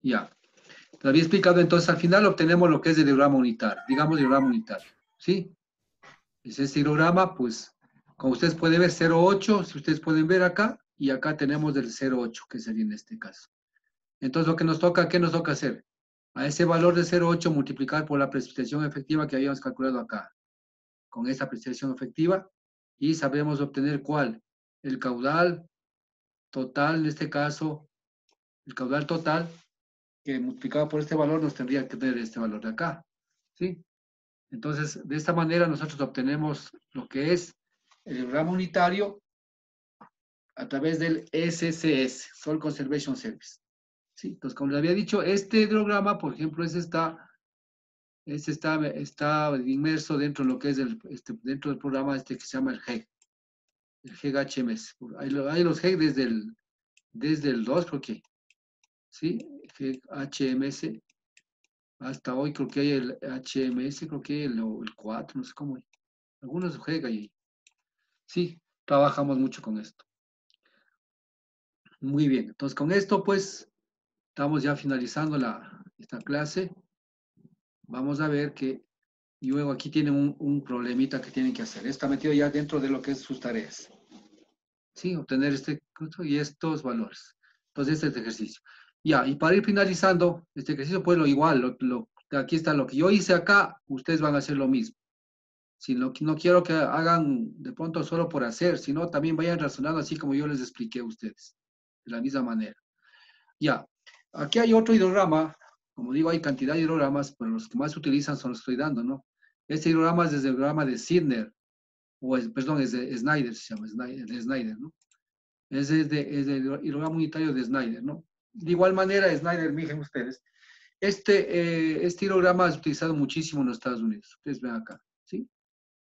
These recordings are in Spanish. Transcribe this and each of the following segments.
Ya. Te había explicado, entonces al final obtenemos lo que es el diagrama unitario, digamos diagrama unitario, ¿sí? Es este diagrama, pues, como ustedes pueden ver, 0,8, si ustedes pueden ver acá, y acá tenemos el 0,8, que sería en este caso. Entonces lo que nos toca, ¿qué nos toca hacer? A ese valor de 0,8 multiplicar por la precipitación efectiva que habíamos calculado acá, con esta precipitación efectiva, y sabemos obtener ¿cuál? El caudal total, en este caso, el caudal total, que multiplicado por este valor nos tendría que tener este valor de acá, ¿sí? Entonces, de esta manera nosotros obtenemos lo que es el diagrama unitario a través del SCS, Soil Conservation Service. ¿Sí? Entonces, como les había dicho, este diagrama, por ejemplo, está inmerso dentro de lo que es dentro del programa que se llama el GEG, el GEG HMS. Hay los GEG desde el 2, creo que, ¿sí? GEG HMS. Hasta hoy creo que hay el HMS, creo que el 4, no sé cómo hay. Algunos GEG ahí. Sí, trabajamos mucho con esto. Muy bien, entonces con esto pues estamos ya finalizando esta clase. Vamos a ver que luego aquí tienen un problemita que tienen que hacer. Está metido ya dentro de lo que es sus tareas. Sí, obtener este curso y estos valores. Entonces este es el ejercicio. Ya, y para ir finalizando este ejercicio, pues lo igual, aquí está lo que yo hice acá, ustedes van a hacer lo mismo. Si no quiero que hagan de pronto solo por hacer, sino también vayan razonando así como yo les expliqué a ustedes, de la misma manera. Ya, aquí hay otro hidrograma, como digo, hay cantidad de hidrogramas, pero los que más se utilizan son los que estoy dando, ¿no? Este hidrograma es desde el programa de Sidner, perdón, es de Snyder, se llama, de Snyder, ¿no? Es de hidrograma unitario de Snyder, ¿no? De igual manera, Snyder, miren ustedes, este hidrograma es utilizado muchísimo en los Estados Unidos, ustedes ven acá, ¿sí?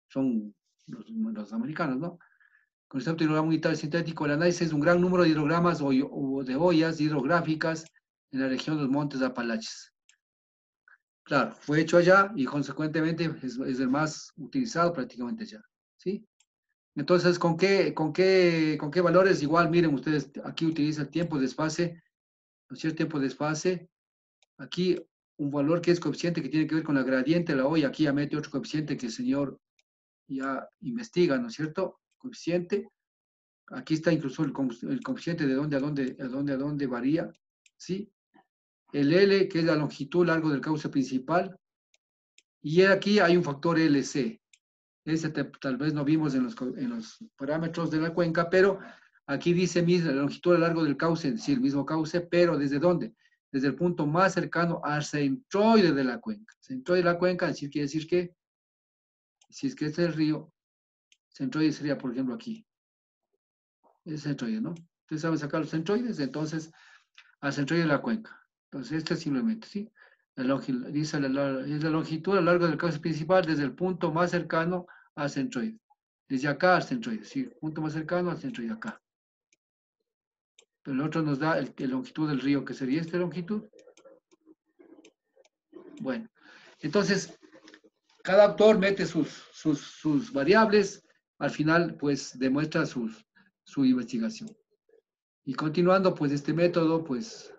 Son los americanos, ¿no? Concepto de hidrograma unitario sintético, el análisis de un gran número de hidrogramas o de ollas hidrográficas en la región de los Montes Apalaches. Claro, fue hecho allá y consecuentemente es el más utilizado prácticamente allá, ¿sí? Entonces, ¿con qué valores? Igual, miren ustedes, aquí utiliza el tiempo de desfase, ¿no es cierto? Tiempo de desfase. Aquí un valor que es coeficiente que tiene que ver con la gradiente de la olla. Aquí ya mete otro coeficiente que el señor ya investiga, ¿no es cierto? Coeficiente. Aquí está incluso el coeficiente de dónde varía, ¿sí? El L, que es la longitud largo del cauce principal. Y aquí hay un factor LC. Ese tal vez no vimos en los parámetros de la cuenca, pero aquí dice la longitud a lo largo del cauce, es decir, el mismo cauce, pero ¿desde dónde? Desde el punto más cercano al centroide de la cuenca. Centroide de la cuenca, quiere decir que, si es que este es el río, centroide sería, por ejemplo, aquí. Es centroide, ¿no? Ustedes saben sacar los centroides, entonces, al centroide de la cuenca. Entonces, este es simplemente, ¿sí? Dice es la longitud a lo largo del cauce principal desde el punto más cercano al centroide. Desde acá al centroide, sí, punto más cercano al centroide acá. Pero el otro nos da la longitud del río, que sería esta longitud. Bueno, entonces, cada autor mete sus variables, al final, pues, demuestra su investigación. Y continuando, pues, este método, pues,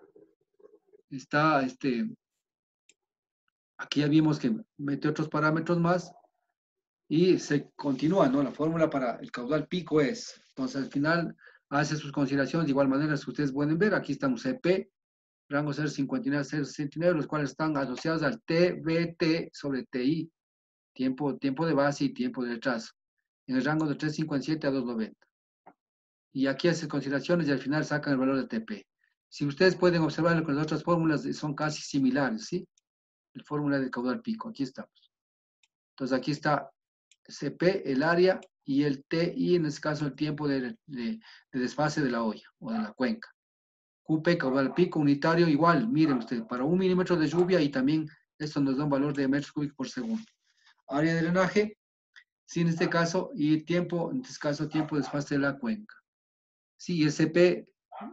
está, aquí ya vimos que mete otros parámetros más, y se continúa, ¿no? La fórmula para el caudal pico es, entonces al final hace sus consideraciones de igual manera que ustedes pueden ver, aquí estamos CP, rango 0,59 a 0,69, los cuales están asociados al TBT sobre TI, tiempo de base y tiempo de retraso, en el rango de 3,57 a 2,90. Y aquí hace consideraciones y al final sacan el valor de TP. Si ustedes pueden observar con las otras fórmulas, son casi similares, ¿sí? La fórmula del caudal pico, aquí estamos. Entonces aquí está CP, el área, y el TI, en este caso el tiempo de desfase de la olla o de la cuenca. QP, caudal pico unitario, igual, miren ustedes, para 1 milímetro de lluvia, y también esto nos da un valor de metros cúbicos por segundo. Área de drenaje, sí, en este caso, y tiempo, en este caso, tiempo de desfase de la cuenca. Sí, el CP,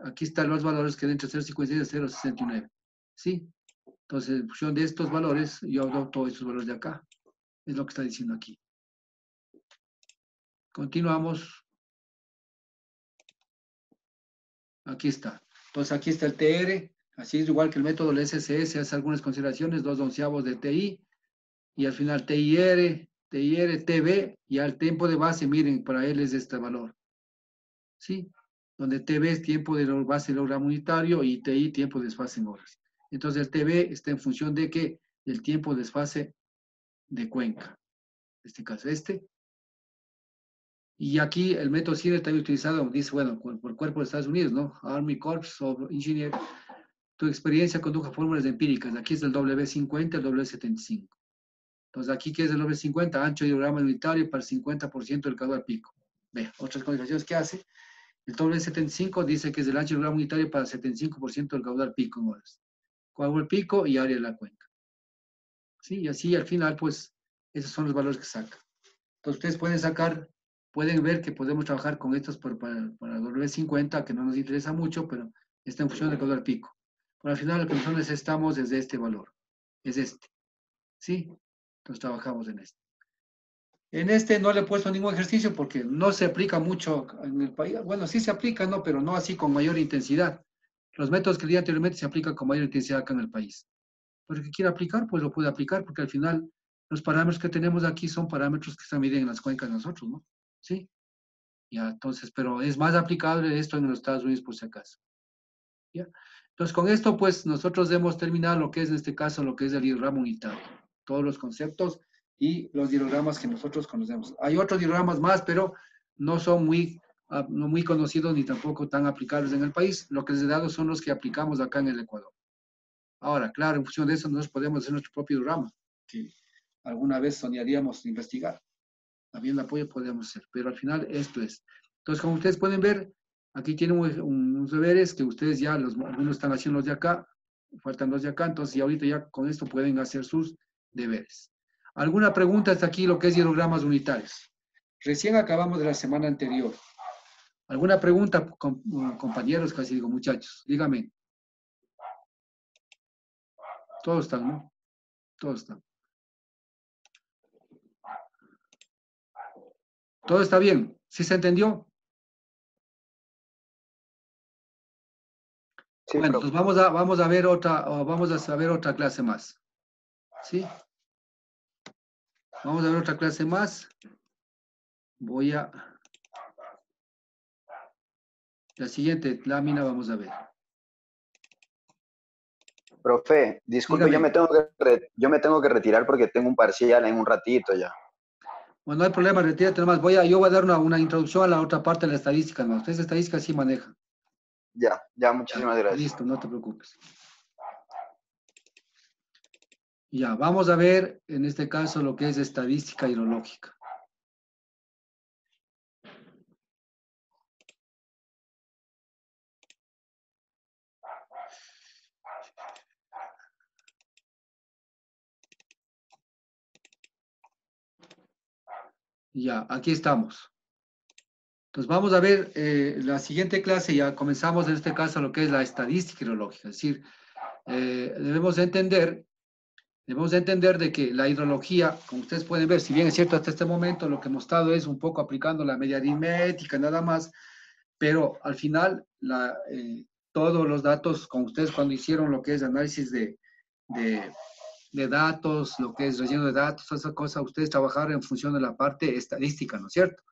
aquí están los valores que dentro de 0,56 a 0,69. Sí, entonces, en función de estos valores, yo adopto estos valores de acá. Es lo que está diciendo aquí. Continuamos. Aquí está. Entonces aquí está el TR. Así es igual que el método del SSS, hace algunas consideraciones, 2/11 de TI, y al final TIR, TB, y al tiempo de base, miren, para él es este valor, ¿sí? Donde TB es tiempo de base del programa unitario y TI tiempo de desfase en horas. Entonces el TB está en función de que el tiempo de desfase de Cuenca, en este caso Y aquí el método CINE está utilizado, dice, bueno, por el cuerpo de Estados Unidos, ¿no? Army Corps of Engineers. Tu experiencia condujo fórmulas empíricas. Aquí es el W50, el W75. Entonces, aquí, ¿qué es el W50? Ancho de diagrama unitario para el 50% del caudal pico. Ve, otras consideraciones que hace. El W75 dice que es el ancho de diagrama unitario para el 75% del caudal pico en horas. Caudal pico y área de la cuenca. ¿Sí? Y así, al final, pues, esos son los valores que saca. Entonces, ustedes pueden sacar, pueden ver que podemos trabajar con estos para W50, que no nos interesa mucho, pero está en función del caudal pico. Pero al final, lo que nosotros necesitamos es de este valor. Es este. ¿Sí? Entonces trabajamos en este. En este no le he puesto ningún ejercicio porque no se aplica mucho en el país. Bueno, sí se aplica, ¿no? Pero no así con mayor intensidad. Los métodos que di anteriormente se aplican con mayor intensidad acá en el país. Pero el que quiera aplicar, pues lo puede aplicar porque al final los parámetros que tenemos aquí son parámetros que se miden en las cuencas de nosotros, ¿no? Sí. Ya, entonces, pero es más aplicable esto en los Estados Unidos por si acaso. ¿Ya? Entonces, con esto, pues, nosotros hemos terminado lo que es, en este caso, lo que es el diagrama unitario. Todos los conceptos y los diagramas que nosotros conocemos. Hay otros diagramas más, pero no son no muy conocidos ni tampoco tan aplicables en el país. Lo que les he dado son los que aplicamos acá en el Ecuador. Ahora, claro, en función de eso, nosotros podemos hacer nuestro propio diagrama, que alguna vez soñaríamos investigar. También el apoyo podríamos hacer, pero al final esto es. Entonces, como ustedes pueden ver, aquí tienen unos deberes que ustedes ya, algunos están haciendo los de acá, faltan los de acá, entonces ya ahorita ya con esto pueden hacer sus deberes. ¿Alguna pregunta hasta aquí lo que es diagramas unitarios? Recién acabamos de la semana anterior. ¿Alguna pregunta, compañeros, casi digo, muchachos? Dígame. Todos están, ¿no? Todos están. ¿Todo está bien? ¿Sí se entendió? Sí, Bueno, profe. pues vamos a saber otra clase más. ¿Sí? Vamos a ver otra clase más. Voy a... La siguiente lámina vamos a ver. Profe, disculpe, Dígame. yo me tengo que retirar porque tengo un parcial en un ratito ya. Bueno, no hay problema, retírate nomás. Yo voy a dar una introducción a la otra parte de la estadística, ¿no? Ustedes estadística sí manejan. Ya, Ya, muchísimas gracias. listo, no te preocupes. Ya, vamos a ver en este caso lo que es estadística hidrológica. Ya, aquí estamos. Entonces vamos a ver la siguiente clase, ya comenzamos en este caso lo que es la estadística hidrológica. Es decir, debemos entender de que la hidrología, como ustedes pueden ver, si bien es cierto hasta este momento, lo que hemos estado es un poco aplicando la media aritmética, nada más, pero al final todos los datos, con ustedes cuando hicieron lo que es análisis de, de datos, lo que es relleno de datos, toda esa cosa, ustedes trabajaron en función de la parte estadística, ¿no es cierto?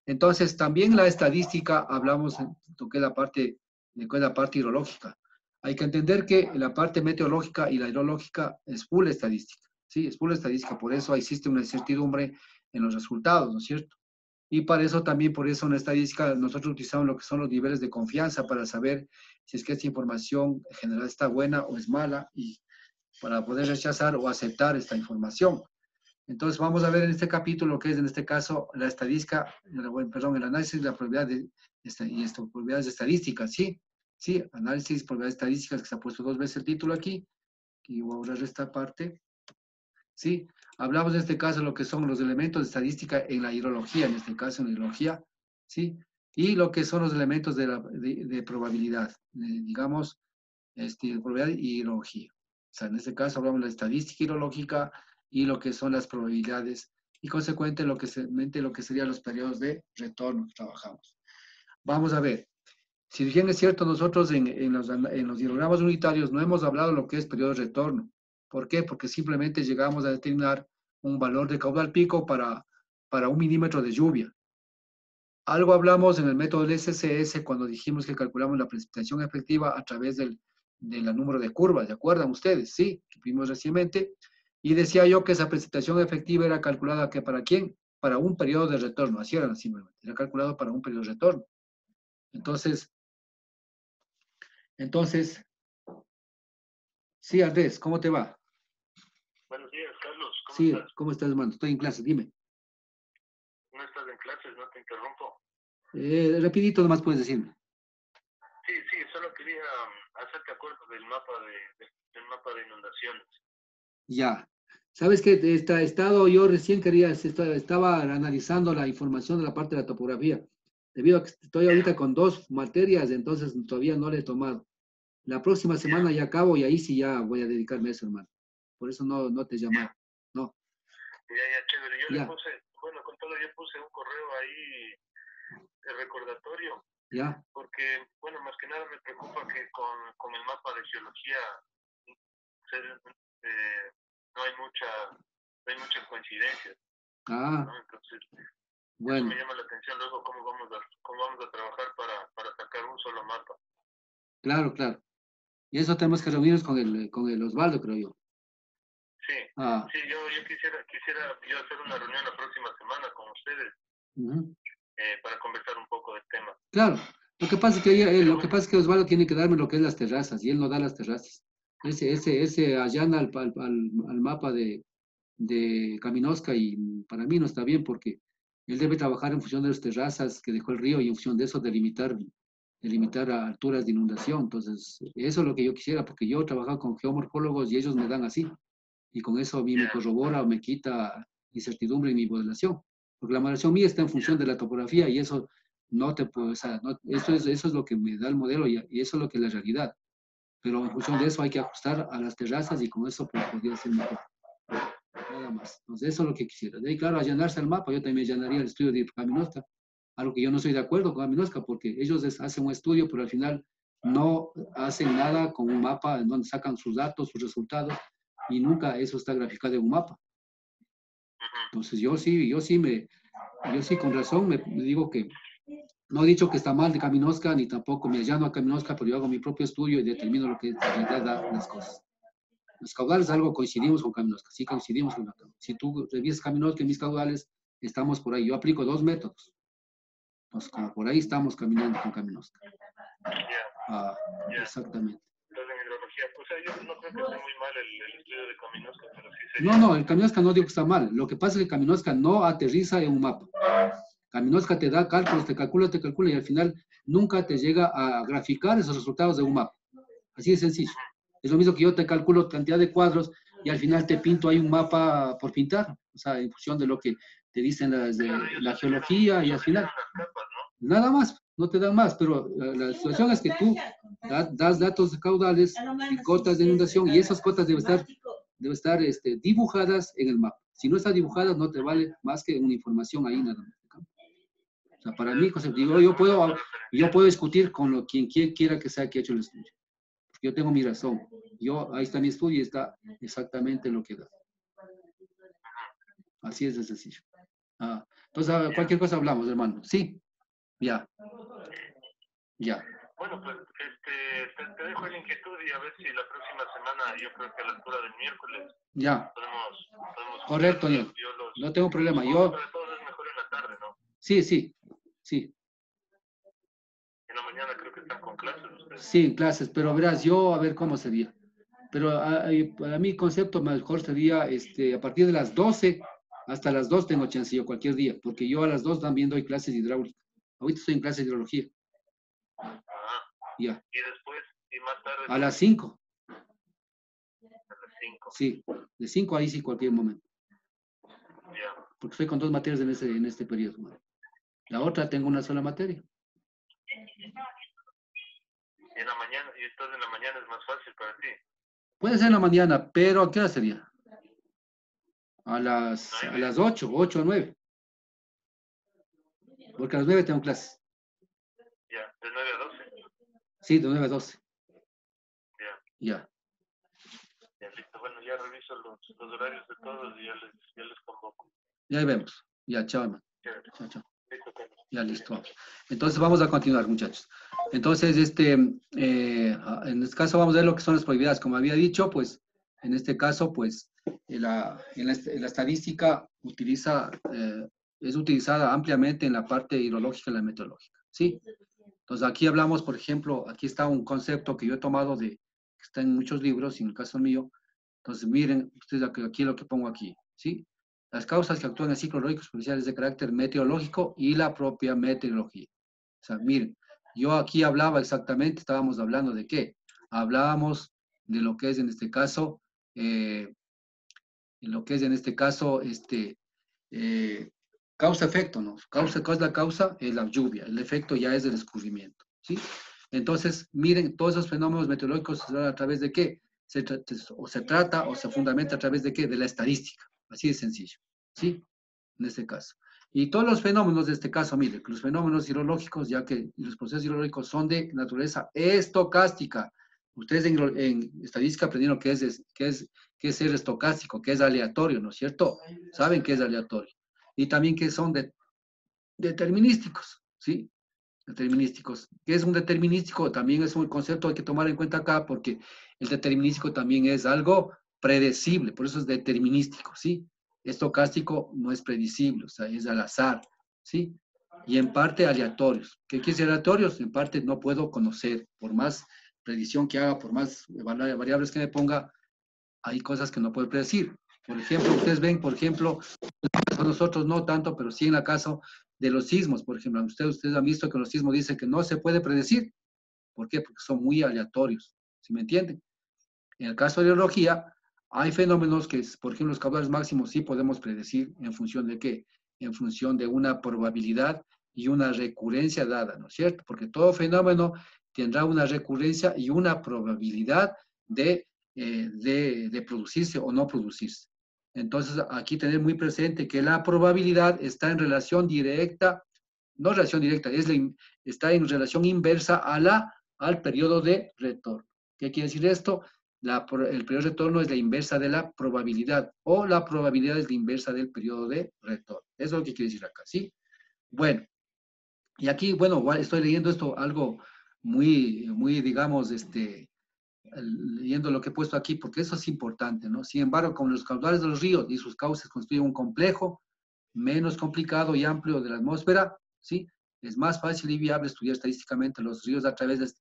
Entonces, también la estadística, hablamos en lo que es la parte, de qué es la parte hidrológica. Hay que entender que la parte meteorológica y la hidrológica es full estadística, ¿sí? Es full estadística, por eso existe una incertidumbre en los resultados, ¿no es cierto? Y para eso también, por eso en la estadística, nosotros utilizamos lo que son los niveles de confianza para saber si es que esta información general está buena o es mala y para poder rechazar o aceptar esta información. Entonces vamos a ver en este capítulo lo que es en este caso la estadística, perdón, el análisis de la probabilidad probabilidades estadísticas, ¿sí? Sí, análisis de probabilidades estadísticas, que se ha puesto 2 veces el título aquí, y voy a borrar esta parte, ¿sí? Hablamos en este caso de lo que son los elementos de estadística en la hidrología, en este caso en la hidrología, ¿sí? Y lo que son los elementos de probabilidad, digamos, de probabilidad y hidrología. O sea, en este caso hablamos de la estadística hidrológica y lo que son las probabilidades y consecuente lo que serían los periodos de retorno que trabajamos. Vamos a ver. Si bien es cierto, nosotros en los diagramas unitarios no hemos hablado de lo que es periodo de retorno. ¿Por qué? Porque simplemente llegamos a determinar un valor de caudal pico para 1 milímetro de lluvia. Algo hablamos en el método del SCS cuando dijimos que calculamos la precipitación efectiva a través del número de curvas, ¿de acuerdo ustedes? Sí, que vimos recientemente. Y decía yo que esa precipitación efectiva era calculada que para quién, para un periodo de retorno, así era simplemente, era calculado para un periodo de retorno. Entonces, sí, Andrés, ¿cómo te va? Buenos días, Carlos. ¿Cómo Sí, estás? ¿cómo estás, hermano? Estoy en clase, dime. No estás en clases, no te interrumpo. Rapidito nomás puedes decirme. Sí, solo quería hacerte acuerdo del mapa de inundaciones. Ya. ¿Sabes qué? Yo recién estaba analizando la información de la parte de la topografía. Debido a que estoy ahorita con 2 materias, entonces todavía no le he tomado. La próxima semana ya acabo y ahí sí ya voy a dedicarme a eso, hermano. Por eso no te llamaba. No. Ya, chévere. Yo Ya. le puse, bueno, con todo yo puse un correo ahí de recordatorio. Ya. Porque, bueno, más que nada me preocupa que con el mapa de geología no hay muchas coincidencias. Ah, ¿no? Entonces, bueno. eso me llama la atención luego cómo vamos a trabajar para sacar un solo mapa. Claro, claro. Y eso tenemos que reunirnos con el Osvaldo, creo yo. Sí, sí, yo quisiera yo hacer una reunión la próxima semana con ustedes para conversar un poco del tema. Claro, lo que pasa es que Osvaldo tiene que darme lo que es las terrazas y él no da las terrazas. Ese allana al mapa de Caminosca y para mí no está bien porque él debe trabajar en función de las terrazas que dejó el río y en función de eso delimitar a alturas de inundación. Entonces, eso es lo que yo quisiera porque yo he trabajado con geomorfólogos y ellos me dan así. Y con eso a mí me corrobora o me quita incertidumbre en mi modelación. Porque la modelación mía está en función de la topografía y eso no te puedo, o sea, eso es lo que me da el modelo y eso es lo que es la realidad. Pero en función de eso hay que ajustar a las terrazas y con eso pues, podría ser mejor. Nada más. Entonces eso es lo que quisiera. De ahí, claro, allanarse el mapa, yo también me allanaría el estudio de Caminosca, algo que yo no estoy de acuerdo con Caminosca, porque ellos hacen un estudio, pero al final no hacen nada con un mapa en donde sacan sus datos, sus resultados, y nunca eso está graficado en un mapa. Entonces yo sí con razón me digo que no he dicho que está mal de Caminosca, ni tampoco me allano a Caminosca, pero yo hago mi propio estudio y determino lo que en realidad da las cosas. Los caudales, algo coincidimos con Caminosca, sí coincidimos con Caminosca. Si tú revisas Caminosca en mis caudales, estamos por ahí. Yo aplico 2 métodos. Entonces, como por ahí estamos caminando con Caminosca. Exactamente. Entonces, en hidrología, pues yo no creo que esté muy mal el estudio de Caminosca, pero sí sería... No, el Caminosca no digo que está mal. Lo que pasa es que Caminosca no aterriza en un mapa. Caminosca te da cálculos, te calcula y al final nunca te llega a graficar esos resultados de un mapa. Así de sencillo. Es lo mismo que yo te calculo cantidad de cuadros y al final te pinto ahí un mapa por pintar, o sea, en función de lo que te dicen la geología y al final. Nada más, no te dan más, pero la situación es que tú das datos caudales y cotas de inundación y esas cotas deben estar dibujadas en el mapa. Si no está dibujada, no te vale más que una información ahí nada más. O sea, para mí, yo puedo discutir con quien quiera que sea que ha hecho el estudio. Yo tengo mi razón. Ahí está mi estudio y está exactamente lo que da. Así es de sencillo. Entonces, cualquier cosa hablamos, hermano. Sí, ya. Bueno, pues te dejo la inquietud y a ver si la próxima semana, yo creo que a la altura del miércoles, ya. podemos Correcto, no tengo problema. Sobre todo es mejor en la tarde, ¿no? Sí. En la mañana creo que están con clases ustedes. Sí, clases, pero verás, a ver cómo sería. Pero para mí el concepto mejor sería a partir de las 12 hasta las 2 tengo chance yo cualquier día, porque yo a las 2 también doy clases de hidráulica. Ahorita estoy en clase de hidrología. Ya. ¿Y después? ¿Y más tarde? A las 5. A las 5. Sí, de 5 ahí sí cualquier momento. Ya. Porque estoy con 2 materias en este periodo. La otra tengo una sola materia. En la mañana, y entonces en la mañana es más fácil para ti. Puede ser en la mañana, pero ¿a qué hora sería? A las 8 o 9. Porque a las 9 tengo clases. Ya, de 9 a 12. Sí, de 9 a 12. Ya. Ya. Ya, listo. Bueno, ya reviso los horarios de todos y ya les convoco. Ya ahí vemos. Ya, chao, hermano. Chao, chao. Listo, Carlos. Ya, listo. Vamos. Entonces vamos a continuar, muchachos. Entonces, en este caso vamos a ver lo que son las probabilidades. Como había dicho, pues, en este caso, pues, en la estadística es utilizada ampliamente en la parte hidrológica y la meteorológica, ¿sí? Entonces, aquí hablamos, por ejemplo, aquí está un concepto que yo he tomado que está en muchos libros, y en el caso mío. Entonces, miren, ustedes aquí lo que pongo aquí, ¿sí? Las causas que actúan en ciclos hidrológicos superficiales de carácter meteorológico y la propia meteorología. O sea, miren, yo aquí hablaba exactamente, estábamos hablando de qué. Hablábamos de lo que es en este caso, causa-efecto, ¿no? ¿Cuál es la causa? Es la lluvia. El efecto ya es el escurrimiento, ¿sí? Entonces, miren, todos esos fenómenos meteorológicos se dan a través de qué? Se trata o se fundamenta a través de qué? De la estadística. Así de sencillo, ¿sí? En este caso. Y todos los fenómenos de este caso, miren, los fenómenos hidrológicos, ya que los procesos hidrológicos son de naturaleza estocástica. Ustedes en estadística aprendieron qué es ser estocástico, que es aleatorio, ¿no es cierto? Saben que es aleatorio. Y también que son determinísticos, ¿sí? Determinísticos. ¿Qué es un determinístico? También es un concepto que hay que tomar en cuenta acá, porque el determinístico también es algo predecible, por eso es determinístico, ¿sí? Estocástico no es predecible, o sea, es al azar, ¿sí? Y en parte aleatorios. ¿Qué quiere decir aleatorios? En parte no puedo conocer, por más predicción que haga, por más variables que me ponga, hay cosas que no puedo predecir. Por ejemplo, ustedes ven, por ejemplo, nosotros no tanto, pero sí en el caso de los sismos, por ejemplo, ustedes han visto que los sismos dicen que no se puede predecir. ¿Por qué? Porque son muy aleatorios, ¿sí me entienden? En el caso de la hidrología, hay fenómenos que, por ejemplo, los caudales máximos sí podemos predecir en función de qué? En función de una probabilidad y una recurrencia dada, ¿no es cierto? Porque todo fenómeno tendrá una recurrencia y una probabilidad de producirse o no producirse. Entonces, aquí tener muy presente que la probabilidad está en relación directa, no relación directa, está en relación inversa al periodo de retorno. ¿Qué quiere decir esto? El periodo de retorno es la inversa de la probabilidad, o la probabilidad es la inversa del periodo de retorno. Eso es lo que quiere decir acá, ¿sí? Bueno, y aquí, bueno, estoy leyendo esto, algo muy, digamos, leyendo lo que he puesto aquí, porque eso es importante, ¿no? Sin embargo, como los caudales de los ríos y sus cauces constituyen un complejo menos complicado y amplio de la atmósfera, ¿sí? Es más fácil y viable estudiar estadísticamente los ríos a través de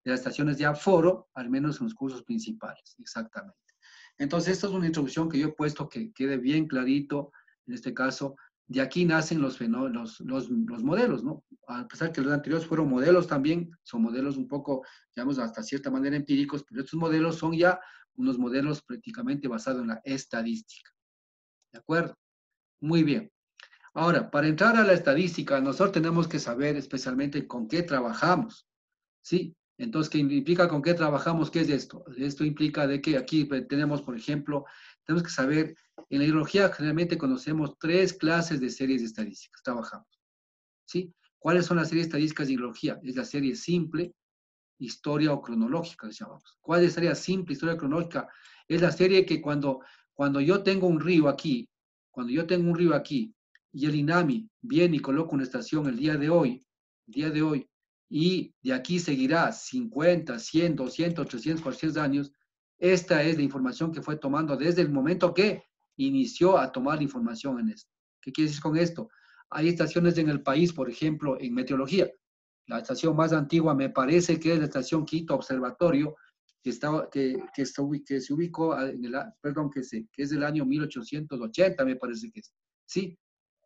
las estaciones de aforo, al menos en los cursos principales, exactamente. Entonces, esta es una introducción que yo he puesto que quede bien clarito, en este caso. De aquí nacen los modelos, ¿no? A pesar que los anteriores fueron modelos también, son modelos un poco, digamos, hasta cierta manera empíricos, pero estos modelos son ya unos modelos prácticamente basados en la estadística. ¿De acuerdo? Muy bien. Ahora, para entrar a la estadística, nosotros tenemos que saber especialmente con qué trabajamos, ¿sí? Entonces, ¿qué implica con qué trabajamos? ¿Qué es esto? Esto implica de que aquí tenemos, por ejemplo, tenemos que saber, en la hidrología generalmente conocemos 3 clases de series de estadísticas, trabajamos, ¿sí? ¿Cuáles son las series estadísticas de hidrología? Es la serie simple, historia o cronológica, llamamos. ¿Cuál es la serie simple, historia cronológica? Es la serie que cuando yo tengo un río aquí, y el INAMI viene y coloca una estación el día de hoy, y de aquí seguirá 50, 100, 200, 300, 400 años, esta es la información que fue tomando desde el momento que inició a tomar la información en esto. ¿Qué quiere decir con esto? Hay estaciones en el país, por ejemplo, en meteorología. La estación más antigua me parece que es la estación Quito Observatorio, que se ubicó que es del año 1880, me parece que es. ¿Sí?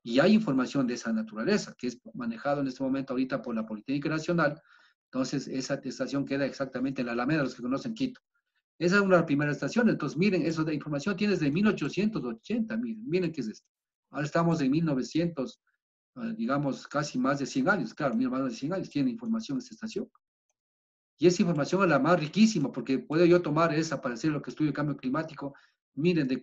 Y hay información de esa naturaleza, que es manejado en este momento ahorita por la Politécnica Nacional. Entonces, esa estación queda exactamente en la Alameda, los que conocen Quito. Esa es una primera estación. Entonces, miren, eso de información tienes de 1880. Miren qué es esto. Ahora estamos en 1900, digamos, casi más de 100 años. Claro, más de 100 años tiene información esta estación. Y esa información es la más riquísima, porque puedo yo tomar esa para hacer lo que estudio el cambio climático. Miren de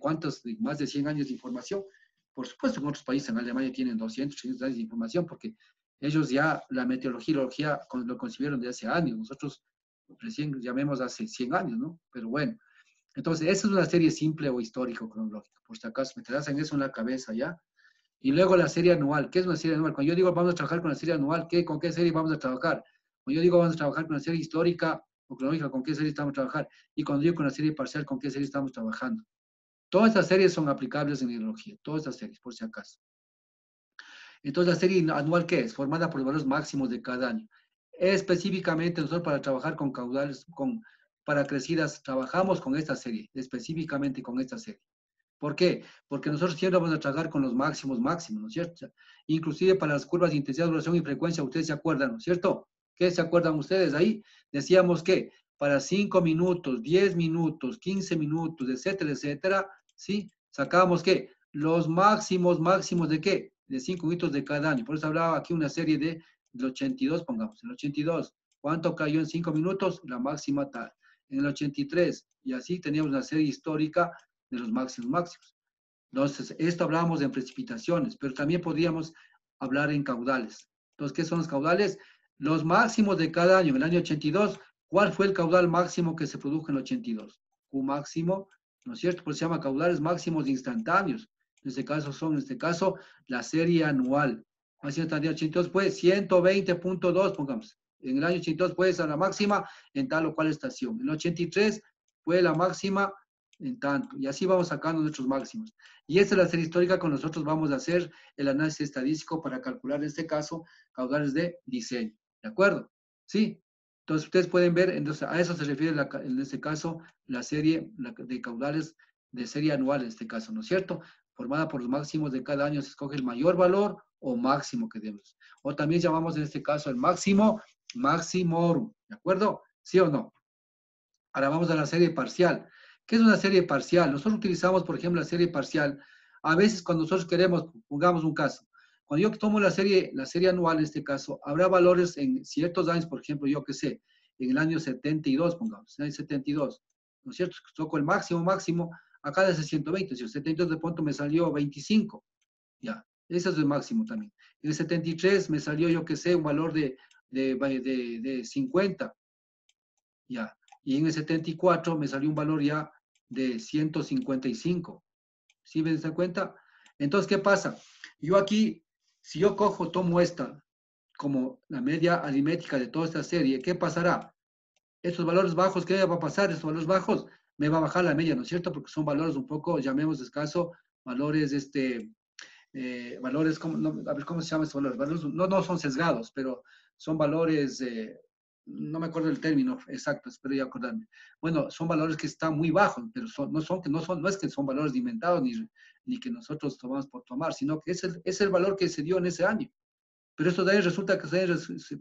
más de 100 años de información. Por supuesto, en otros países, en Alemania tienen 200, 300 años de información, porque Ellos ya la meteorología lo concibieron de hace años. Nosotros recién llamemos hace 100 años, ¿no? Pero bueno. Entonces, esa es una serie simple o histórico-cronológica. Por si acaso, me quedas en eso en la cabeza ya. Y luego la serie anual. ¿Qué es una serie anual? Cuando yo digo vamos a trabajar con la serie anual, ¿con qué serie vamos a trabajar? Cuando yo digo vamos a trabajar con la serie histórica o cronológica, ¿con qué serie estamos trabajando? Y cuando digo con la serie parcial, ¿con qué serie estamos trabajando? Todas estas series son aplicables en hidrología. Todas estas series, por si acaso. Entonces, la serie anual, ¿qué es? Formada por los valores máximos de cada año. Específicamente, nosotros para trabajar con caudales, para crecidas, trabajamos con esta serie, específicamente con esta serie. ¿Por qué? Porque nosotros siempre vamos a trabajar con los máximos, ¿no es cierto? Inclusive para las curvas de intensidad, duración y frecuencia, ustedes se acuerdan, ¿no es cierto? ¿Qué se acuerdan ustedes ahí? Decíamos que para 5 minutos, 10 minutos, 15 minutos, etcétera, etcétera, ¿sí? Sacábamos ¿qué? Los máximos ¿de qué? De 5 minutos de cada año. Por eso hablaba aquí una serie del 82, pongamos, el 82. ¿Cuánto cayó en 5 minutos? La máxima tal. En el 83, y así teníamos una serie histórica de los máximos. Entonces, esto hablábamos en precipitaciones, pero también podríamos hablar en caudales. Entonces, ¿qué son los caudales? Los máximos de cada año. En el año 82, ¿cuál fue el caudal máximo que se produjo en el 82? Un máximo, ¿no es cierto? Pues se llama caudales máximos instantáneos. En este caso, la serie anual. Máximo instantáneo 82 fue 120.2, pongamos. En el año 82 fue esa la máxima en tal o cual estación. En el 83 fue la máxima en tanto, y así vamos sacando nuestros máximos. Y esta es la serie histórica con nosotros vamos a hacer el análisis estadístico para calcular, en este caso, caudales de diseño. ¿De acuerdo? ¿Sí? Entonces, ustedes pueden ver, entonces, a eso se refiere, en este caso, la serie de caudales de serie anual, en este caso, ¿no es cierto? Formada por los máximos de cada año, se escoge el mayor valor o máximo que demos. O también llamamos, en este caso, el máximo, maximorum. ¿De acuerdo? ¿Sí o no? Ahora vamos a la serie parcial. ¿Qué es una serie parcial? Nosotros utilizamos, por ejemplo, la serie parcial. A veces cuando nosotros queremos, pongamos un caso, cuando yo tomo la serie anual en este caso, habrá valores en ciertos años, por ejemplo, yo qué sé, en el año 72, pongamos, en el 72, ¿no es cierto? Toco el máximo, acá desde 120, si el 72 de pronto me salió 25, ya, ese es el máximo también. En el 73 me salió, yo qué sé, un valor de 50, ya. Y en el 74 me salió un valor ya de 155. ¿Sí me dan cuenta? Entonces, ¿qué pasa? Yo aquí, si yo tomo esta como la media aritmética de toda esta serie, ¿qué pasará? Estos valores bajos, ¿qué va a pasar? Estos valores bajos me va a bajar la media, ¿no es cierto? Porque son valores un poco, llamemos escaso, valores, valores, a ver, ¿cómo se llaman estos valores? No son sesgados, pero son valores, no me acuerdo el término exacto, espero ya acordarme. Bueno, son valores que están muy bajos, pero no es que son valores inventados ni que nosotros tomamos por tomar, sino que es el valor que se dio en ese año. Pero estos años resulta que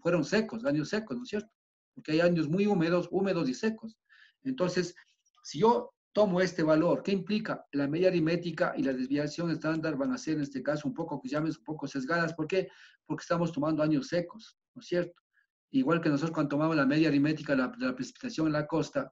fueron secos, años secos, ¿no es cierto? Porque hay años muy húmedos y secos. Entonces, si yo tomo este valor, ¿qué implica? La media aritmética y la desviación estándar van a ser, en este caso, un poco sesgadas. ¿Por qué? Porque estamos tomando años secos, ¿no es cierto? Igual que nosotros cuando tomamos la media aritmética de la precipitación en la costa,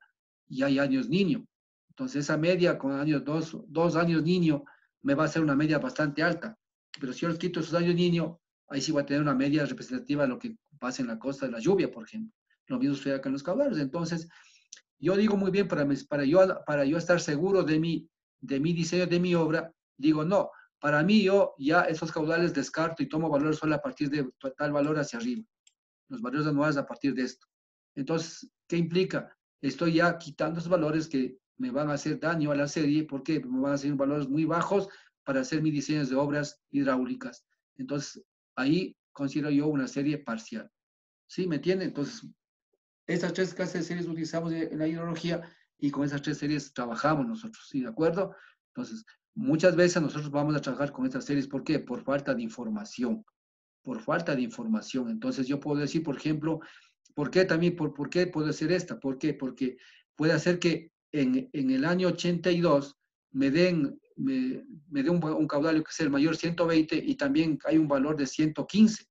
y hay años niño. Entonces, esa media con años 2 años niño me va a ser una media bastante alta. Pero si yo les quito esos años niño, ahí sí va a tener una media representativa de lo que pasa en la costa de la lluvia, por ejemplo. Lo mismo sucede acá en los caudales. Entonces, yo digo muy bien, para yo estar seguro de mi diseño, de mi obra, digo, no, para mí yo ya esos caudales descarto y tomo valores solo a partir de tal valor hacia arriba. Los valores anuales a partir de esto. Entonces, ¿qué implica? Estoy ya quitando esos valores que me van a hacer daño a la serie porque me van a hacer valores muy bajos para hacer mis diseños de obras hidráulicas. Entonces, ahí considero yo una serie parcial. ¿Sí? ¿Me entienden? Entonces, estas tres clases de series utilizamos en la hidrología y con esas tres series trabajamos nosotros, ¿sí? ¿De acuerdo? Entonces, muchas veces nosotros vamos a trabajar con estas series, ¿por qué? Por falta de información. Por falta de información. Entonces, yo puedo decir, por ejemplo, ¿por qué también? ¿Por qué puedo hacer esta? ¿Por qué? Porque puede hacer que en el año 82 me den un caudal que es el mayor 120 y también hay un valor de 115.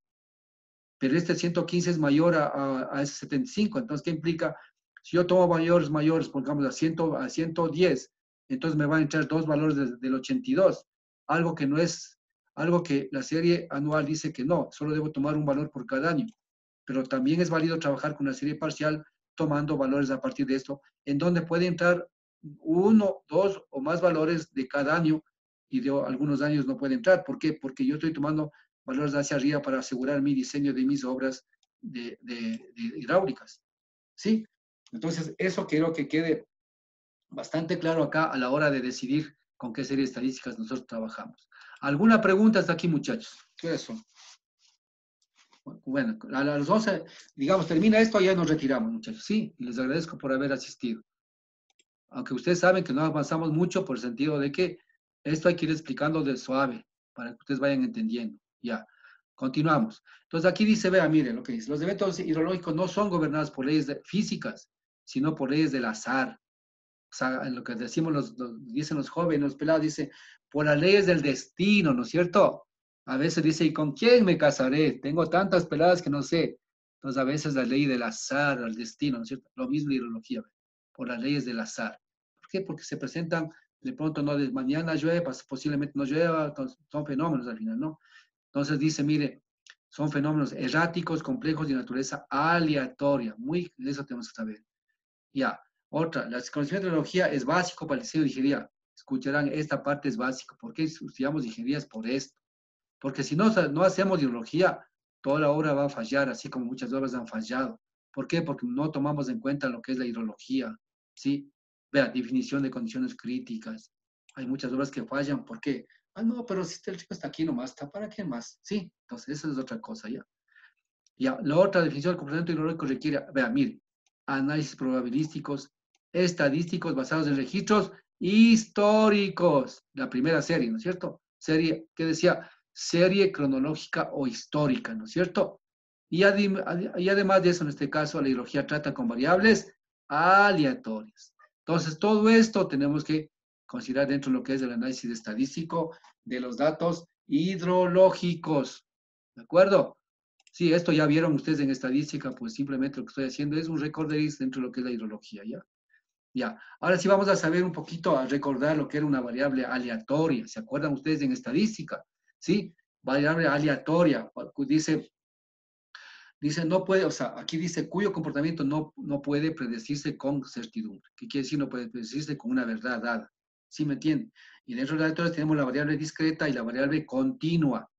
Pero este 115 es mayor a ese 75. Entonces, ¿qué implica? Si yo tomo mayores, pongamos a 110, entonces me van a entrar dos valores del 82. Algo que no es Algo que la serie anual dice que no, solo debo tomar un valor por cada año. Pero también es válido trabajar con una serie parcial tomando valores a partir de esto, en donde puede entrar 1, 2 o más valores de cada año y de algunos años no puede entrar. ¿Por qué? Porque yo estoy tomando valores hacia arriba para asegurar mi diseño de mis obras de hidráulicas. ¿Sí? Entonces, eso quiero que quede bastante claro acá a la hora de decidir con qué serie de estadísticas nosotros trabajamos. ¿Alguna pregunta hasta aquí, muchachos? ¿Qué es eso? Bueno, a las 12, digamos, termina esto, ya nos retiramos, muchachos. Sí, y les agradezco por haber asistido. Aunque ustedes saben que no avanzamos mucho por el sentido de que esto hay que ir explicando de suave, para que ustedes vayan entendiendo. Ya, continuamos. Entonces aquí dice, vea, miren lo que dice, los eventos hidrológicos no son gobernados por leyes físicas, sino por leyes del azar. O sea, en lo que decimos dicen los jóvenes, los pelados, dice, por las leyes del destino, ¿no es cierto? A veces dice, ¿y con quién me casaré? Tengo tantas peladas que no sé. Entonces, a veces la ley del azar, el destino, ¿no es cierto? Lo mismo la hidrología, por las leyes del azar. ¿Por qué? Porque se presentan, de pronto, no, de mañana llueve, posiblemente no llueva, son fenómenos al final, ¿no? Entonces dice, mire, son fenómenos erráticos, complejos de naturaleza aleatoria. Muy, eso tenemos que saber. Ya. Otra, el conocimiento de tecnología es básico para el diseño de ingeniería. Escucharán, esta parte es básica. ¿Por qué estudiamos ingeniería? Es por esto. Porque si no hacemos ideología, toda la obra va a fallar, así como muchas obras han fallado. ¿Por qué? Porque no tomamos en cuenta lo que es la hidrología. ¿Sí? Vea, definición de condiciones críticas. Hay muchas obras que fallan. ¿Por qué? Ah, no, pero si el chico está aquí nomás, ¿está para qué más? Sí, entonces esa es otra cosa ya. Ya, la otra definición del comportamiento hidrológico requiere, vea, mire, análisis probabilísticos, estadísticos basados en registros históricos. La primera serie, ¿no es cierto? Serie, ¿qué decía? Serie cronológica o histórica, ¿no es cierto? Y además de eso, en este caso, la hidrología trata con variables aleatorias. Entonces, todo esto tenemos que considerar dentro de lo que es el análisis estadístico de los datos hidrológicos. ¿De acuerdo? Sí, esto ya vieron ustedes en estadística, pues simplemente lo que estoy haciendo es un recorderis dentro de lo que es la hidrología, ¿ya? Ya. Ahora sí vamos a saber un poquito, a recordar lo que era una variable aleatoria. ¿Se acuerdan ustedes en estadística? ¿Sí? Variable aleatoria. Dice, no puede, o sea, aquí dice cuyo comportamiento no puede predecirse con certidumbre. ¿Qué quiere decir? No puede predecirse con una verdad dada. ¿Sí me entienden? Y dentro de las aleatorias tenemos la variable discreta y la variable continua.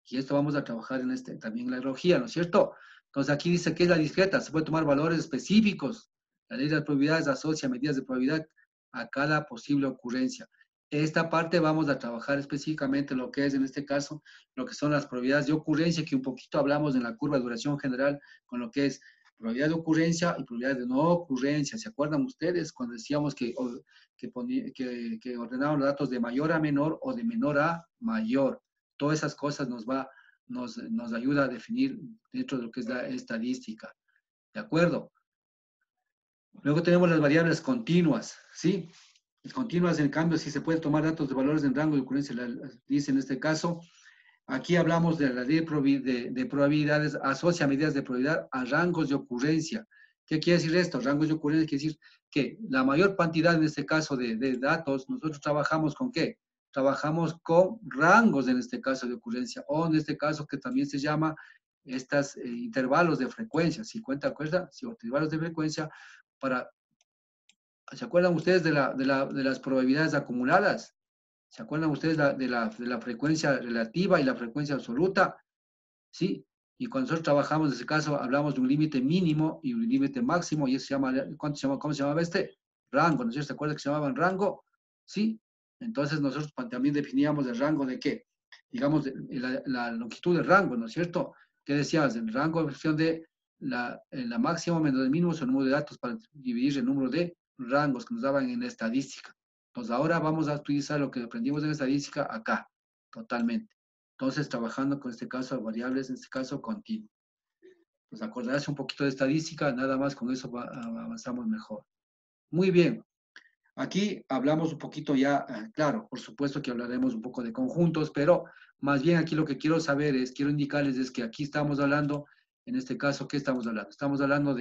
Y esto vamos a trabajar en también en la hidrología, ¿no es cierto? Entonces aquí dice que es la discreta, se puede tomar valores específicos. La ley de las probabilidades asocia medidas de probabilidad a cada posible ocurrencia. Esta parte vamos a trabajar específicamente lo que es, en este caso, lo que son las probabilidades de ocurrencia, que un poquito hablamos en la curva de duración general, con lo que es probabilidad de ocurrencia y probabilidad de no ocurrencia. ¿Se acuerdan ustedes cuando decíamos que ordenaban los datos de mayor a menor o de menor a mayor? Todas esas cosas nos ayuda a definir dentro de lo que es la estadística. ¿De acuerdo? Luego tenemos las variables continuas, ¿sí? Las continuas, en cambio, si se puede tomar datos de valores en rango de ocurrencia, dice en este caso, aquí hablamos de la ley de probabilidades, asocia medidas de probabilidad a rangos de ocurrencia. ¿Qué quiere decir esto? Rangos de ocurrencia quiere decir que la mayor cantidad, en este caso, de datos, nosotros trabajamos con ¿qué? Trabajamos con rangos, en este caso, de ocurrencia, o en este caso, que también se llama estos intervalos de frecuencia, 50 acuerdas, sí, intervalos de frecuencia para, ¿se acuerdan ustedes de las probabilidades acumuladas? ¿Se acuerdan ustedes de la frecuencia relativa y la frecuencia absoluta? Sí. Y cuando nosotros trabajamos en ese caso, hablamos de un límite mínimo y un límite máximo, y eso se llama, ¿cómo se llamaba este? Rango, ¿no es cierto? ¿Se acuerdan que se llamaban rango? Sí. Entonces nosotros también definíamos el rango de qué? Digamos, la longitud del rango, ¿no es cierto? ¿Qué decías? El rango en función de la máxima menos el mínimo es el número de datos para dividir el número de rangos que nos daban en la estadística. Entonces ahora vamos a utilizar lo que aprendimos en estadística acá, totalmente. Entonces, trabajando con este caso de variables, en este caso continuo. Pues acordarse un poquito de estadística, nada más con eso avanzamos mejor. Muy bien. Aquí hablamos un poquito ya, claro, por supuesto que hablaremos un poco de conjuntos, pero más bien aquí lo que quiero saber quiero indicarles es que aquí estamos hablando, en este caso, ¿qué estamos hablando? Estamos hablando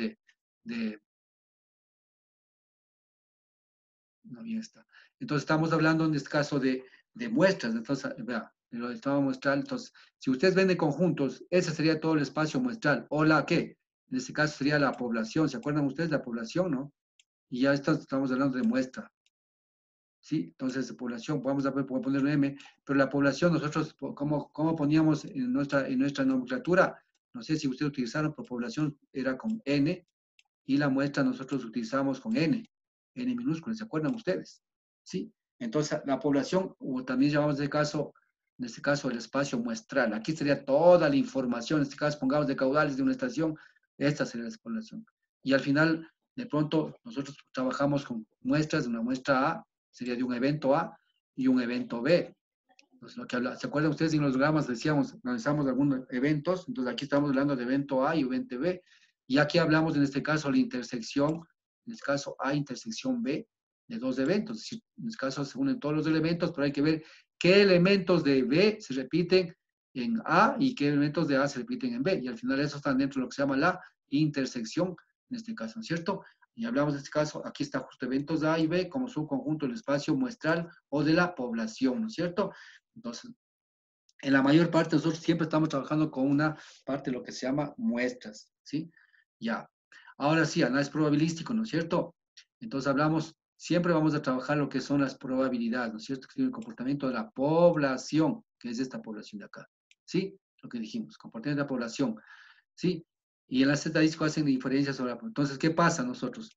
no, bien está. Entonces estamos hablando en este caso de muestras. Entonces, vea, del estado muestral. Entonces, si ustedes ven de conjuntos, ese sería todo el espacio muestral. ¿O la qué? En este caso sería la población. ¿Se acuerdan ustedes de la población, no? Y ya estamos hablando de muestra. ¿Sí? Entonces, de población, vamos a poner un M, pero la población, nosotros, ¿cómo poníamos en nuestra nomenclatura? No sé si ustedes utilizaron, por población era con N, y la muestra nosotros utilizamos con N minúscula, ¿se acuerdan ustedes? ¿Sí? Entonces, la población, o también llamamos en este caso el espacio muestral. Aquí sería toda la información, en este caso pongamos de caudales de una estación, esta sería la población. Y al final, de pronto, nosotros trabajamos con muestras, de una muestra A, sería de un evento A y un evento B. Entonces, ¿se acuerdan ustedes en los diagramas decíamos, analizamos algunos eventos? Entonces aquí estamos hablando de evento A y evento B. Y aquí hablamos en este caso la intersección, en este caso A intersección B, de dos eventos. Es decir, en este caso se unen todos los elementos, pero hay que ver qué elementos de B se repiten en A y qué elementos de A se repiten en B. Y al final eso está dentro de lo que se llama la intersección, en este caso, ¿no es cierto? Y hablamos de este caso, aquí está justo eventos A y B como subconjunto del espacio muestral o de la población, ¿no es cierto? Entonces, en la mayor parte nosotros siempre estamos trabajando con una parte de lo que se llama muestras, ¿sí? Ya. Ahora sí, análisis probabilístico, ¿no es cierto? Entonces siempre vamos a trabajar lo que son las probabilidades, ¿no es cierto? Que tiene el comportamiento de la población, que es esta población de acá, ¿sí? Lo que dijimos, comportamiento de la población, ¿sí? Y en las estadísticas hacen diferencias sobre la población. Entonces, ¿qué pasa nosotros?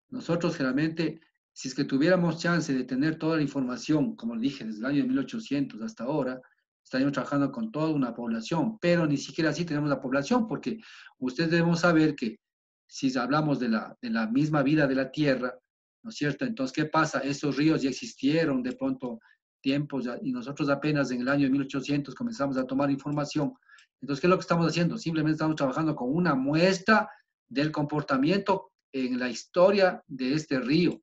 Nosotros generalmente, si es que tuviéramos chance de tener toda la información, como dije, desde el año 1800 hasta ahora, estaríamos trabajando con toda una población, pero ni siquiera así tenemos la población, porque ustedes debemos saber que si hablamos de la misma vida de la Tierra, ¿no es cierto? Entonces, ¿qué pasa? Esos ríos ya existieron de pronto tiempos, y nosotros apenas en el año 1800 comenzamos a tomar información. Entonces, ¿qué es lo que estamos haciendo? Simplemente estamos trabajando con una muestra del comportamiento en la historia de este río,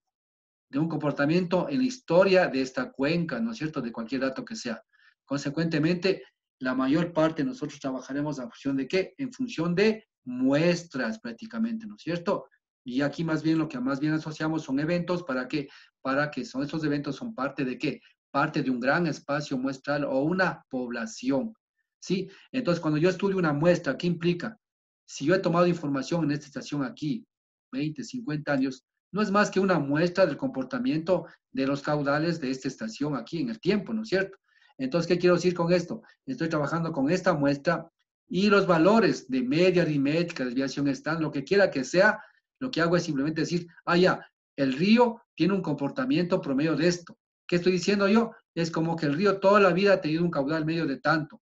de un comportamiento en la historia de esta cuenca, ¿no es cierto?, de cualquier dato que sea. Consecuentemente, la mayor parte de nosotros trabajaremos en función de ¿qué? En función de muestras prácticamente, ¿no es cierto? Y aquí más bien lo que más bien asociamos son eventos, ¿para qué? Para que estos eventos son parte de ¿qué? Parte de un gran espacio muestral o una población, ¿sí? Entonces, cuando yo estudio una muestra, ¿qué implica? Si yo he tomado información en esta estación aquí, 20, 50 años, no es más que una muestra del comportamiento de los caudales de esta estación aquí en el tiempo, ¿no es cierto? Entonces, ¿qué quiero decir con esto? Estoy trabajando con esta muestra y los valores de media aritmética, desviación están, lo que quiera que sea, lo que hago es simplemente decir, ya, el río tiene un comportamiento promedio de esto. ¿Qué estoy diciendo yo? Es como que el río toda la vida ha tenido un caudal medio de tanto.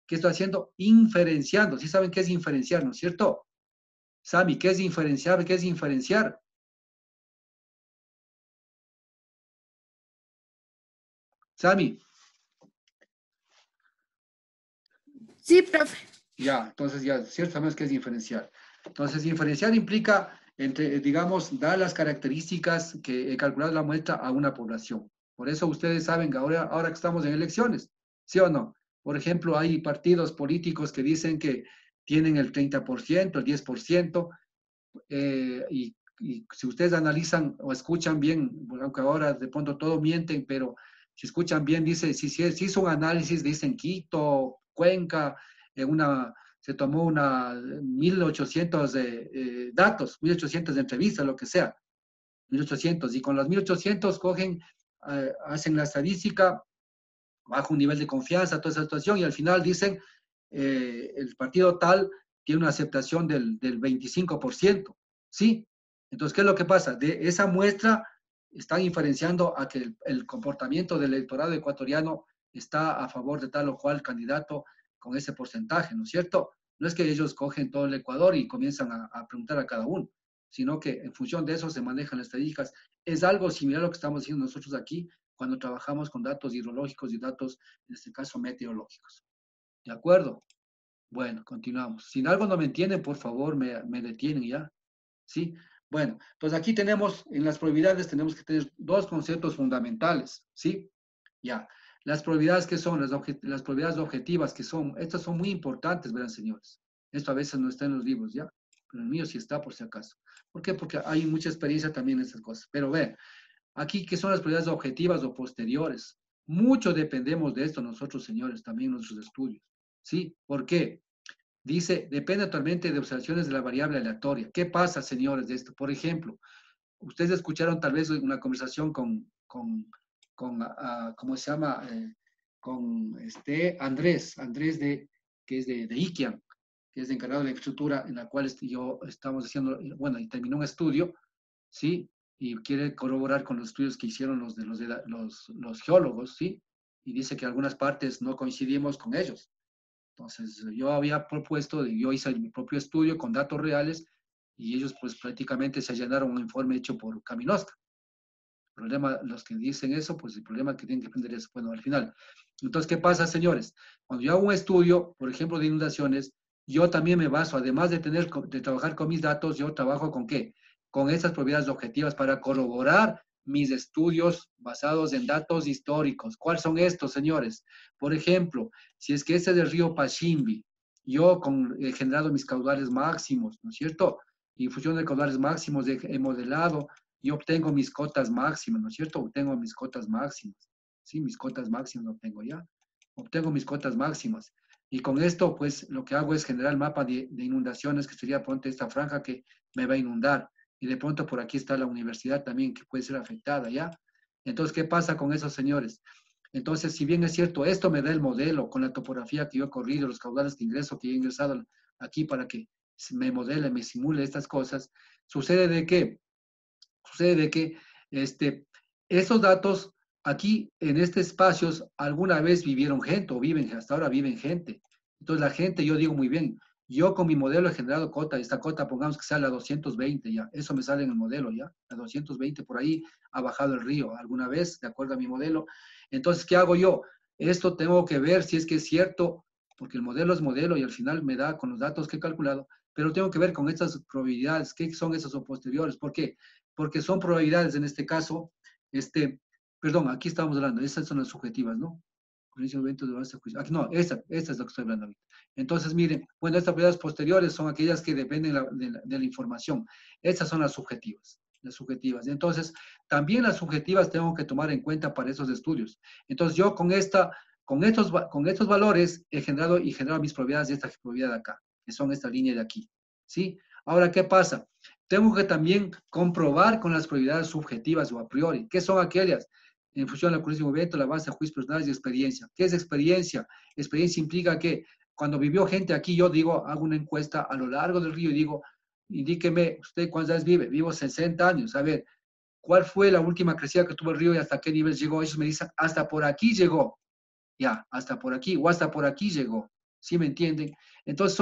¿Qué estoy haciendo? Inferenciando. ¿Sí saben qué es inferenciar, no es cierto? Sami, ¿qué es inferenciar? ¿Qué es inferenciar? Sami. Sí, profe. Ya, entonces ya, cierto, sabemos qué es diferenciar. Entonces, diferenciar implica, digamos, dar las características que calcular la muestra a una población. Por eso ustedes saben que ahora que estamos en elecciones, ¿sí o no? Por ejemplo, hay partidos políticos que dicen que tienen el 30%, el 10%, y si ustedes analizan o escuchan bien, aunque ahora de pronto todo mienten, pero si escuchan bien, dice, si hizo un análisis, dicen Quito, Cuenca, se tomó 1.800 datos, 1.800 entrevistas, lo que sea, 1.800, y con los 1.800 cogen, hacen la estadística, bajo un nivel de confianza, toda esa situación, y al final dicen, el partido tal tiene una aceptación del 25%, ¿sí? Entonces, ¿qué es lo que pasa? De esa muestra están inferenciando a que el comportamiento del electorado ecuatoriano está a favor de tal o cual candidato con ese porcentaje, ¿no es cierto? No es que ellos cogen todo el Ecuador y comienzan a preguntar a cada uno, sino que en función de eso se manejan las estadísticas. Es algo similar a lo que estamos haciendo nosotros aquí cuando trabajamos con datos hidrológicos y datos, en este caso, meteorológicos. ¿De acuerdo? Bueno, continuamos. Si en algo no me entienden, por favor, me detienen ya. ¿Sí? Bueno, entonces aquí tenemos, en las probabilidades tenemos que tener dos conceptos fundamentales, ¿sí? Ya. Las probabilidades que son, las probabilidades objetivas que son, estas son muy importantes, verán, señores. Esto a veces no está en los libros, ¿ya? Pero el mío sí está, por si acaso. ¿Por qué? Porque hay mucha experiencia también en estas cosas. Pero vean, aquí, ¿qué son las probabilidades objetivas o posteriores? Mucho dependemos de esto nosotros, señores, también nuestros estudios. ¿Sí? ¿Por qué? Dice, depende totalmente de observaciones de la variable aleatoria. ¿Qué pasa, señores, de esto? Por ejemplo, ustedes escucharon tal vez una conversación con ¿cómo se llama? Con Andrés que es de Iquian, que es encargado de la infraestructura, en la cual yo estamos haciendo, bueno, y terminó un estudio, ¿sí? Y quiere corroborar con los estudios que hicieron los geólogos, ¿sí? Y dice que algunas partes no coincidimos con ellos. Entonces, yo había propuesto, yo hice mi propio estudio con datos reales y ellos pues prácticamente se allanaron un informe hecho por Caminosca. El problema, los que dicen eso, pues el problema que tienen que aprender es, bueno, al final. Entonces, ¿qué pasa, señores? Cuando yo hago un estudio, por ejemplo, de inundaciones, yo también me baso, además de trabajar con mis datos, yo trabajo con ¿qué? Con estas propiedades objetivas para corroborar mis estudios basados en datos históricos. ¿Cuáles son estos, señores? Por ejemplo, si es que este es el río Pachimbi, yo he generado mis caudales máximos, ¿no es cierto? Y en función de caudales máximos he modelado, yo obtengo mis cotas máximas, ¿no es cierto? Obtengo mis cotas máximas, ¿sí? Mis cotas máximas obtengo ya. Obtengo mis cotas máximas. Y con esto, pues, lo que hago es generar el mapa de inundaciones, que sería, ponte, esta franja que me va a inundar. Y de pronto por aquí está la universidad también, que puede ser afectada, ¿ya? Entonces, ¿qué pasa con esos señores? Entonces, si bien es cierto, esto me da el modelo con la topografía que yo he corrido, los caudales de ingreso que he ingresado aquí para que me modele, me simule estas cosas, sucede de que esos datos aquí en este espacio alguna vez vivieron gente o viven, hasta ahora viven gente. Entonces la gente, yo digo muy bien, yo con mi modelo he generado cota, esta cota pongamos que sea la 220 ya, eso me sale en el modelo ya, la 220 por ahí ha bajado el río alguna vez, de acuerdo a mi modelo. Entonces, ¿qué hago yo? Esto tengo que ver si es que es cierto, porque el modelo es modelo y al final me da con los datos que he calculado, pero tengo que ver con estas probabilidades, qué son esas o posteriores, ¿por qué? Porque son probabilidades en este caso, perdón, aquí estamos hablando, estas son las subjetivas, ¿no? Aquí, no, esta es lo que estoy hablando ahorita. Entonces, miren, bueno, estas probabilidades posteriores son aquellas que dependen de la información. Estas son las subjetivas. Entonces, también las subjetivas tengo que tomar en cuenta para esos estudios. Entonces, yo con estos valores he generado mis probabilidades de esta probabilidad de acá, que son esta línea de aquí. ¿Sí? Ahora, ¿qué pasa? Tengo que también comprobar con las probabilidades subjetivas o a priori. ¿Qué son aquellas? En función del ocurrencia de movimiento, la base de juicios personales y experiencia. ¿Qué es experiencia? Experiencia implica que cuando vivió gente aquí, yo digo, hago una encuesta a lo largo del río y digo, indíqueme, ¿usted cuántos años vive? Vivo 60 años. A ver, ¿cuál fue la última crecida que tuvo el río y hasta qué nivel llegó? Ellos me dicen, hasta por aquí llegó. Ya, hasta por aquí, o hasta por aquí llegó. ¿Sí me entienden? Entonces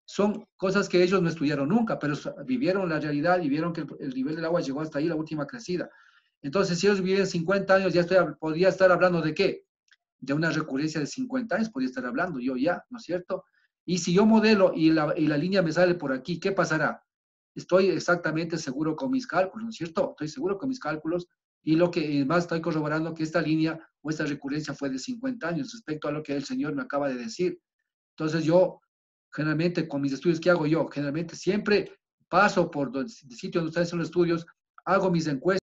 son cosas que ellos no estudiaron nunca, pero vivieron la realidad y vieron que el nivel del agua llegó hasta ahí, la última crecida. Entonces, si ellos viven 50 años, podría estar hablando de qué? De una recurrencia de 50 años, podría estar hablando yo ya, ¿no es cierto? Y si yo modelo y la línea me sale por aquí, ¿qué pasará? Estoy exactamente seguro con mis cálculos, ¿no es cierto? Estoy seguro con mis cálculos y lo que más estoy corroborando que esta línea o esta recurrencia fue de 50 años respecto a lo que el señor me acaba de decir. Entonces yo, generalmente, con mis estudios, ¿qué hago yo? Generalmente siempre paso por el sitio donde están haciendo los estudios, hago mis encuestas,